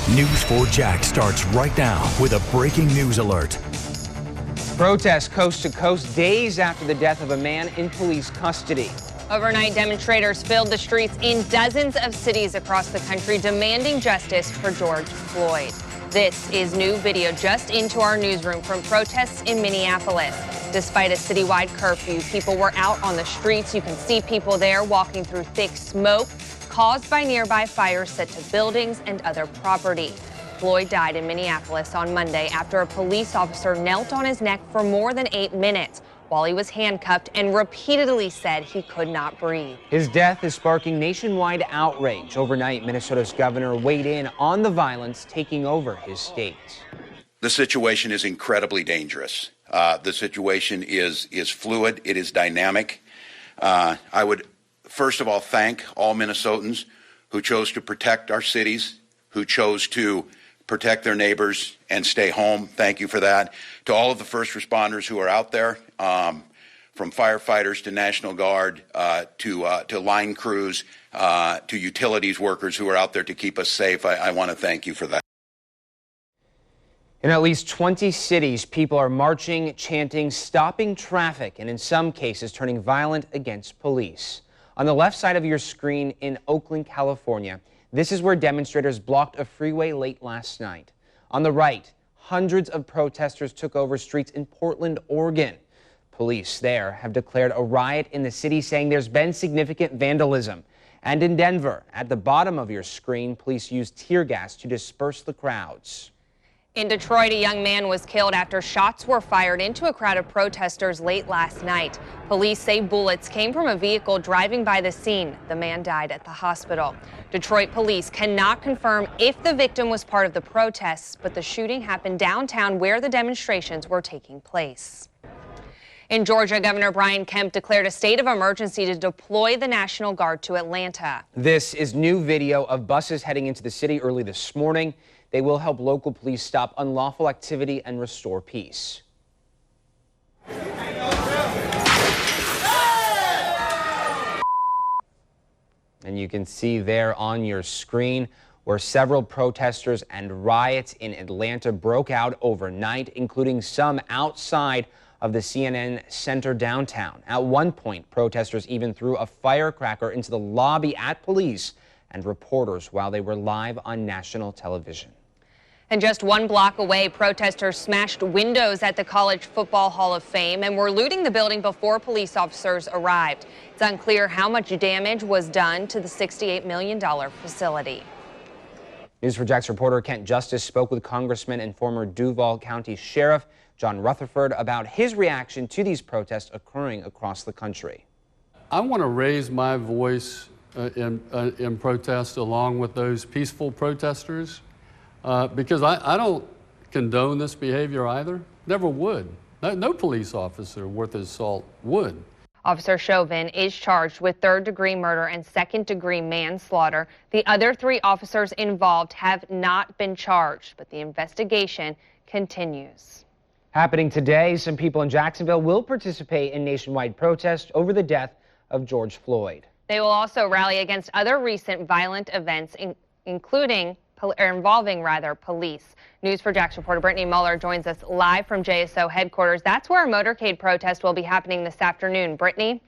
News 4 Jax starts right now with a breaking news alert. Protests coast to coast days after the death of a man in police custody. Overnight, demonstrators filled the streets in dozens of cities across the country demanding justice for George Floyd. This is new video just into our newsroom from protests in Minneapolis. Despite a citywide curfew, people were out on the streets. You can see people there walking through thick smoke caused by nearby fires set to buildings and other property. Floyd died in Minneapolis on Monday after a police officer knelt on his neck for more than 8 minutes while he was handcuffed and repeatedly said he could not breathe. His death is sparking nationwide outrage. Overnight, Minnesota's governor weighed in on the violence taking over his state. The situation is incredibly dangerous. The situation is fluid. It is dynamic. I would first of all thank all Minnesotans who chose to protect our cities, who chose to protect their neighbors and stay home. Thank you for that. To all of the first responders who are out there, from firefighters to National Guard, to line crews, to utilities workers who are out there to keep us safe, I want to thank you for that. In at least 20 cities, people are marching, chanting, stopping traffic, and in some cases turning violent against police. On the left side of your screen in Oakland, California, this is where demonstrators blocked a freeway late last night. On the right, hundreds of protesters took over streets in Portland, Oregon. Police there have declared a riot in the city, saying there's been significant vandalism. And in Denver, at the bottom of your screen, police used tear gas to disperse the crowds. In Detroit, a young man was killed after shots were fired into a crowd of protesters late last night. Police say bullets came from a vehicle driving by the scene. The man died at the hospital. Detroit police cannot confirm if the victim was part of the protests, but the shooting happened downtown where the demonstrations were taking place. In Georgia, Governor Brian Kemp declared a state of emergency to deploy the National Guard to Atlanta. This is new video of buses heading into the city early this morning. They will help local police stop unlawful activity and restore peace. And you can see there on your screen where several protesters and riots in Atlanta broke out overnight, including some outside of the CNN Center downtown. At one point, protesters even threw a firecracker into the lobby at police and reporters while they were live on national television. And just 1 block away, protesters smashed windows at the College Football Hall of Fame and were looting the building before police officers arrived. It's unclear how much damage was done to the $68 million facility. News 4 Jax reporter Kent Justice spoke with Congressman and former Duval County Sheriff John Rutherford about his reaction to these protests occurring across the country. I want to raise my voice in protest along with those peaceful protesters. Because I don't condone this behavior either. Never would. No police officer worth his salt would. Officer Chauvin is charged with third-degree murder and second-degree manslaughter. The other 3 officers involved have not been charged, but the investigation continues. Happening today, some people in Jacksonville will participate in nationwide protests over the death of George Floyd. They will also rally against other recent violent events, involving police. News 4 Jax reporter Brittany Muller joins us live from JSO headquarters. That's where a motorcade protest will be happening this afternoon. Brittany?